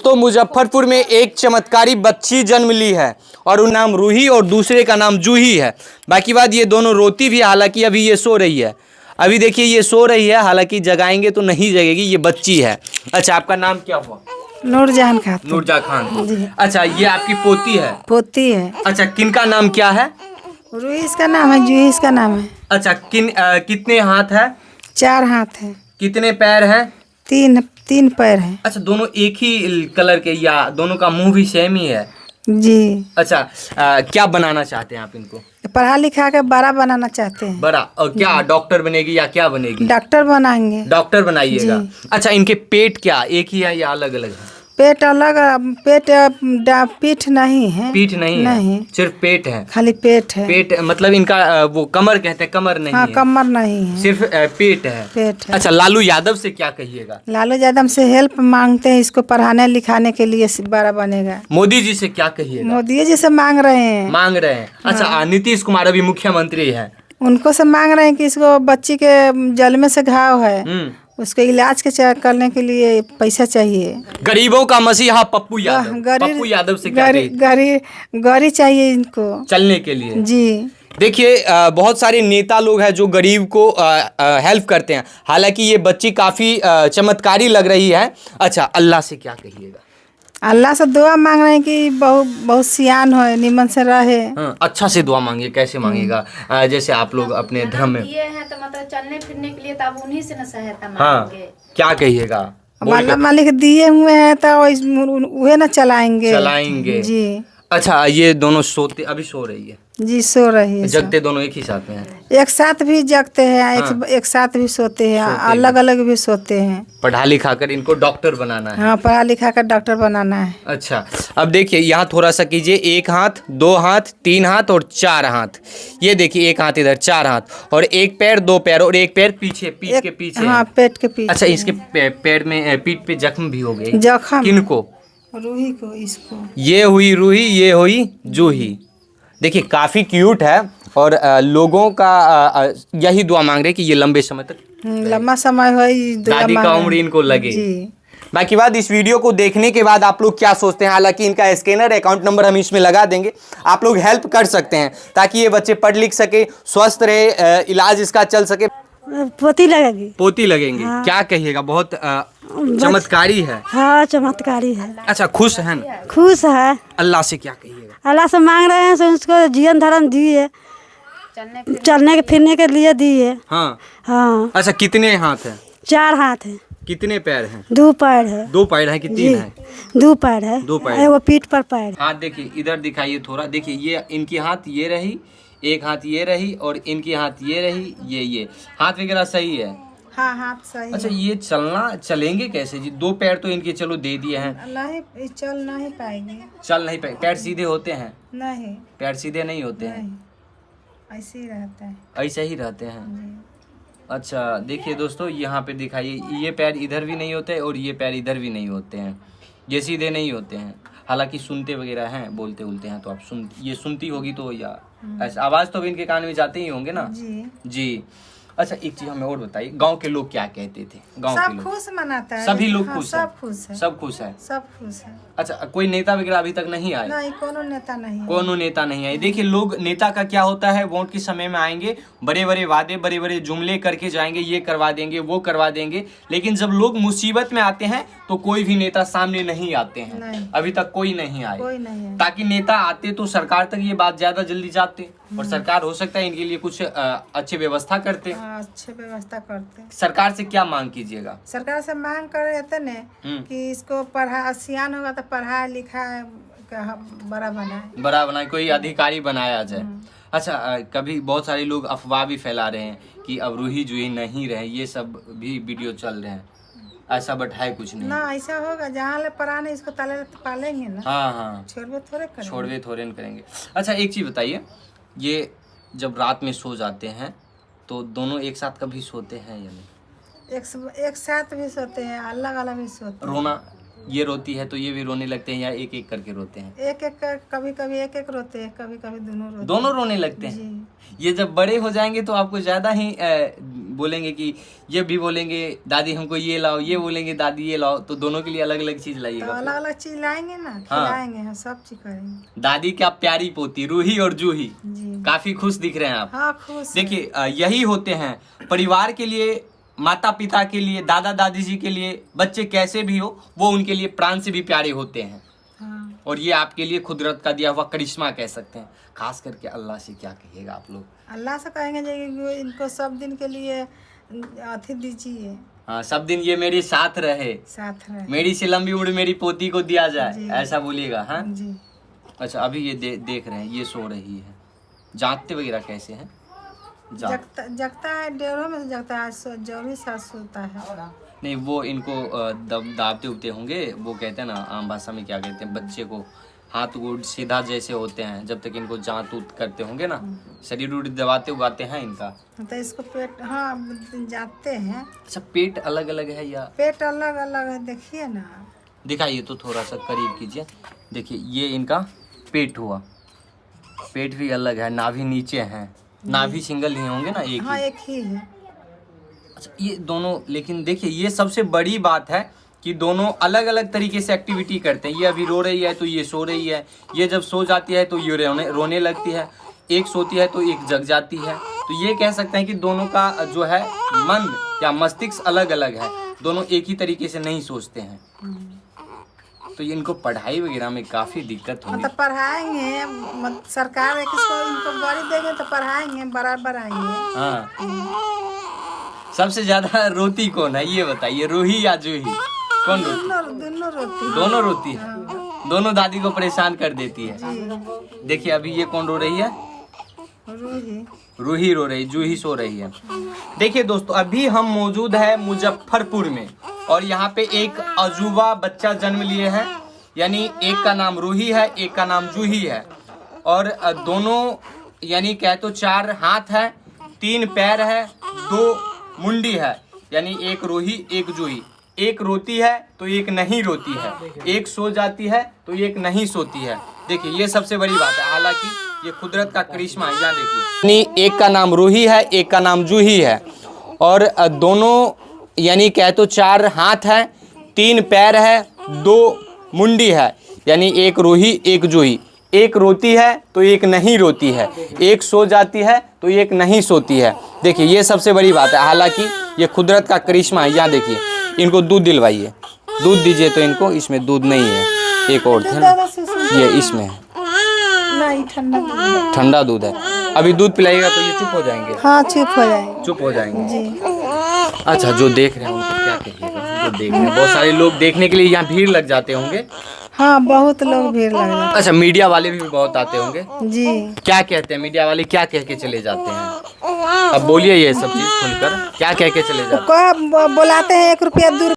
तो मुजफ्फरपुर में एक चमत्कारी बच्ची जन्म ली है और उनका नाम रूही और दूसरे का नाम जूही है। बाकी बात ये दोनों रोती भी, हालांकि अभी ये सो रही है। अभी देखिए ये सो रही है, हालांकि जगाएंगे तो नहीं जगेगी, ये बच्ची है। अच्छा, आपका नाम क्या हुआ? नूरजहान खातून। नूरजहां खान। अच्छा, ये आपकी पोती है? पोती है। अच्छा, किनका नाम क्या है? रूही इसका नाम है, जूही इसका नाम है। अच्छा, कितने हाथ है? 4 हाथ है। कितने पैर हैं? 3 पैर है। अच्छा, दोनों एक ही कलर के या दोनों का मुंह भी सेम ही है? जी। अच्छा, क्या बनाना चाहते हैं आप इनको? पढ़ा लिखा के बड़ा बनाना चाहते हैं। बड़ा? और क्या डॉक्टर बनेगी या क्या बनेगी? डॉक्टर बनाएंगे। डॉक्टर बनाइएगा। अच्छा, इनके पेट क्या एक ही है या अलग अलग है? पेट अलग, पीठ नहीं है। पीठ नहीं, नहीं है, सिर्फ पेट है। खाली पेट है। पेट मतलब इनका वो कमर कहते हैं, कमर नहीं हाँ, है। कमर नहीं है, सिर्फ पेट है। पेट है। अच्छा, लालू यादव से क्या कहिएगा? लालू यादव से हेल्प मांगते हैं, इसको पढ़ाने लिखाने के लिए बड़ा बनेगा। मोदी जी से क्या कहिएगा? मोदी जी से मांग रहे हैं। मांग रहे हैं। अच्छा, नीतीश कुमार अभी मुख्यमंत्री है, उनको से मांग रहे हैं कि इसको बच्ची के जल में से घाव है, उसके इलाज के करने के लिए पैसा चाहिए। गरीबों का मसीहा पप्पू यादव। पप्पू यादव से क्या गाड़ी चाहिए इनको चलने के लिए। जी। देखिए, बहुत सारे नेता लोग हैं जो गरीब को हेल्प करते हैं। हालांकि ये बच्ची काफी चमत्कारी लग रही है। अच्छा, अल्लाह से क्या कहिएगा? अल्लाह से दुआ मांग रहे हैं कि बहुत सियान हो, निमन से रहे। अच्छा से दुआ मांगिए। कैसे मांगेगा? जैसे आप लोग अपने धर्म में ये है तो मतलब चलने फिरने के लिए तो आप उन्हीं से न सहायता हाँ, मांगेंगे। क्या कहिएगा? अल्लाह मालिक दिए हुए हैं तो वह ना चलाएंगे जी। अच्छा, ये दोनों सोते अभी सो रही है? जी, सो रही है। जगते दोनों एक ही साथ में हैं? एक साथ भी जगते हैं, एक साथ भी सोते हैं, अलग अलग भी सोते हैं। पढ़ा लिखा कर इनको डॉक्टर बनाना है। हाँ, पढ़ा लिखा कर डॉक्टर बनाना है। अच्छा, अब देखिए यहाँ थोड़ा सा कीजिए। 1 हाथ, 2 हाथ, 3 हाथ और 4 हाथ। ये देखिए, 1 हाथ इधर, 4 हाथ और 1 पैर, 2 पैर और 1 पैर पीछे, पीठ के पीछे। हाँ, पेट के पीछे। अच्छा, इसके पैर में, पीठ पे जख्म भी हो गए। जख्म किनको? रूही को, इसको। ये हुई रूही, ये हुई जूही। देखिए काफी क्यूट है और लोगों का यही दुआ मांग रहे कि ये लंबे समय तक, लंबा समय हो, दादी का उम्र इनको लगे जी। बाकी बात, इस वीडियो को देखने के बाद आप लोग क्या सोचते हैं? हालांकि इनका स्कैनर अकाउंट नंबर हम इसमें लगा देंगे, आप लोग हेल्प कर सकते हैं ताकि ये बच्चे पढ़ लिख सके, स्वस्थ रहे, इलाज इसका चल सके। पोती लगेगी। पोती लगेंगे। हाँ। क्या कहिएगा? बहुत चमत्कारी है। हाँ, चमत्कारी है। अच्छा, खुश है ना? खुश है। अल्लाह से क्या कहिएगा? अल्लाह से मांग रहे हैं से उसको जीवन धर्म दिए, चलने के फिरने के लिए दिए। हाँ हाँ। अच्छा, कितने हाथ है? 4 हाथ है। कितने पैर हैं? 2 पैर है। 2 पैर है कि 3 है? 2 पैर है। 2 पैर। वो पीठ पर पैर। हाथ देखिए, इधर दिखाइए थोड़ा। देखिए, ये इनकी हाथ ये रही, एक हाथ ये रही और इनकी हाथ ये रही। ये हाथ वगैरह सही है? हाँ, हाथ सही। अच्छा, ये चलेंगे कैसे जी? 2 पैर तो इनके चलो दे दिए हैं। नहीं, चल नहीं पाएंगे। चल नहीं पाएंगे? पैर सीधे होते हैं? नहीं, पैर सीधे नहीं होते हैं। ऐसे ही रहता है। ऐसे ही रहते हैं। अच्छा, देखिए दोस्तों, यहाँ पे दिखाइए, ये पैर इधर भी नहीं होते और ये पैर इधर भी नहीं होते हैं, ये सीधे नहीं होते हैं। हालांकि सुनते वगैरह हैं, बोलते उलते हैं, तो आप सुनती होगी तो, या ऐसा आवाज तो भी इनके कान में जाते ही होंगे ना जी। अच्छा, एक चीज हमें और बताइए, गांव के लोग क्या कहते थे? गांव के लोग खुश मनाता है, सभी लोग खुश सब खुश है, सब खुश है, सब खुश है। अच्छा, कोई नेता वगैरह अभी तक नहीं आए? नहीं, कोनो नेता नहीं आए। देखिए, लोग, नेता का क्या होता है, वोट के समय में आएंगे, बड़े बड़े वादे, बड़े बड़े जुमले करके जाएंगे, ये करवा देंगे, वो करवा देंगे, लेकिन जब लोग मुसीबत में आते हैं तो कोई भी नेता सामने नहीं आते हैं। अभी तक कोई नहीं आए, ताकि नेता आते तो सरकार तक ये बात ज्यादा जल्दी जाते और सरकार हो सकता है इनके लिए कुछ अच्छी व्यवस्था करते। अच्छे व्यवस्था करते। सरकार से क्या मांग कीजिएगा? सरकार से मांग करे कि इसको सियान होगा तो पढ़ा लिखा बड़ा बनाए, कोई अधिकारी बनाया जाए। अच्छा, कभी बहुत सारे लोग अफवाह भी फैला रहे हैं कि अब रूही जूही नहीं रहे, ये सब भी वीडियो चल रहे हैं, ऐसा बट है कुछ नहीं ना। ऐसा होगा जहाँ ले पढ़ाने इसको पालेंगे ना। हाँ, छोड़वे थोड़े करेंगे। अच्छा, एक चीज बताइए, ये जब रात में सो जाते हैं तो दोनों एक साथ कभी सोते हैं या नहीं? एक साथ भी सोते हैं, अलग अलग भी सोते हैं। रोना, ये रोती है तो ये भी रोने लगते हैं या एक एक करके रोते हैं? कभी कभी एक रोते हैं, कभी कभी दोनों रोने लगते हैं। ये जब बड़े हो जाएंगे तो आपको ज्यादा ही बोलेंगे कि ये भी बोलेंगे दादी हमको ये लाओ, ये बोलेंगे दादी ये लाओ, तो दोनों के लिए अलग अलग चीज तो लाइएगा। अलग अलग चीज लाएंगे ना, खिलाएंगे, हाँ सब चीज करेंगे। दादी क्या प्यारी पोती रूही और जूही, जी काफी खुश दिख रहे हैं आप। हाँ खुश है। देखिए यही होते हैं परिवार के लिए, माता पिता के लिए, दादा दादी जी के लिए, बच्चे कैसे भी हो वो उनके लिए प्राण से भी प्यारे होते हैं। हाँ और ये आपके लिए कुदरत का दिया हुआ करिश्मा कह सकते हैं। खास करके अल्लाह से क्या कहिएगा आप लोग? अल्लाह से कहेंगे जो इनको सब दिन के लिए अथी दीजिए, हाँ, सब दिन ये मेरे साथ रहे, साथ रहे। मेरी से लंबी उम्र मेरी पोती को दिया जाए, जी। ऐसा बोलिएगा। हाँ जी अच्छा, अभी ये देख रहे हैं, ये सो रही है। जागते वगैरह कैसे हैं? जगता है, डेढ़ों में से जगता है, जरूरी साथ सोता है। नहीं, वो इनको दाबते उबते होंगे, वो कहते हैं ना आम भाषा में क्या कहते हैं, बच्चे को हाथ गोड़ सीधा जैसे होते हैं, जब तक इनको जांत उत करते होंगे ना, शरीर उड़ दबाते उबाते हैं इनका। तो इसको पेट, हाँ जाते हैं। अच्छा, पेट अलग अलग है या? पेट अलग अलग है, देखिए ना, दिखाइए तो थोड़ा सा करीब कीजिए। देखिए ये इनका पेट हुआ, पेट भी अलग है, नाभि नीचे है, नाभि सिंगल ही होंगे ना, एक हाँ ही। एक ही है। अच्छा, ये दोनों, लेकिन देखिए ये सबसे बड़ी बात है कि दोनों अलग अलग तरीके से एक्टिविटी करते हैं। ये अभी रो रही है तो ये सो रही है, ये जब सो जाती है तो ये रोने लगती है, एक सोती है तो एक जग जाती है। तो ये कह सकते हैं कि दोनों का जो है मन या मस्तिष्क अलग अलग है, दोनों एक ही तरीके से नहीं सोचते हैं। तो ये इनको पढ़ाई वगैरह में काफी दिक्कत होगी। मतलब पढ़ाएंगे, सरकार इसको इनको गाड़ी देंगे तो पढ़ाएंगे, बराबर आएंगे। हाँ, सबसे ज्यादा रोती कौन है ये बताइए, रूही या जूही? कौन रोती? दोनों रोती है। दोनों रोती है, दोनों दादी को परेशान कर देती है। जी देखिए अभी ये कौन रो रही है? रूही। रूही रो रही, जूही सो रही है। देखिए दोस्तों, अभी हम मौजूद है मुजफ्फरपुर में, और यहाँ पे एक अजूबा बच्चा जन्म लिए हैं, यानी एक का नाम रूही है, एक का नाम जूही है। और दोनों यानी कह तो 4 हाथ है, 3 पैर है, 2 मुंडी है, यानी एक रूही एक जूही। एक रोती है तो एक नहीं रोती है, एक सो जाती है तो एक नहीं सोती है। देखिए ये सबसे बड़ी बात है, हालांकि ये कुदरत का करिश्मा है। यहाँ देखिए, एक का नाम रूही है, एक का नाम जूही है, और दोनों यानी कह तो 4 हाथ है, 3 पैर है, 2 मुंडी है, यानी एक रूही एक जूही। एक रोती है तो एक नहीं रोती है, एक सो जाती है तो एक नहीं सोती है। देखिए ये सबसे बड़ी बात है, हालांकि ये कुदरत का करिश्मा है। यहाँ देखिए, इनको दूध दिलवाइए, दूध दीजिए तो इनको, इसमें दूध नहीं है, एक और थे ना, ये इसमें है, नहीं ठंडा ठंडा दूध है। अभी दूध पिलाइएगा तो ये चुप हो जाएंगे। हाँ चुप हो जाएंगे, चुप हो जाएंगे जी। अच्छा, जो देख रहे हैं उनको क्या कहिएगा? जो देख रहे हैं, बहुत सारे लोग देखने के लिए यहाँ भीड़ लग जाते होंगे। हाँ बहुत लोग भीड़ लग जाते अच्छा, मीडिया वाले भी बहुत आते होंगे। जी। क्या कहते हैं मीडिया वाले, क्या कह के चले जाते हैं? अब बोलिए ये सब चीज खुलकर, क्या कह के चले जाते हैं? बुलाते हैं 1 रुपया 2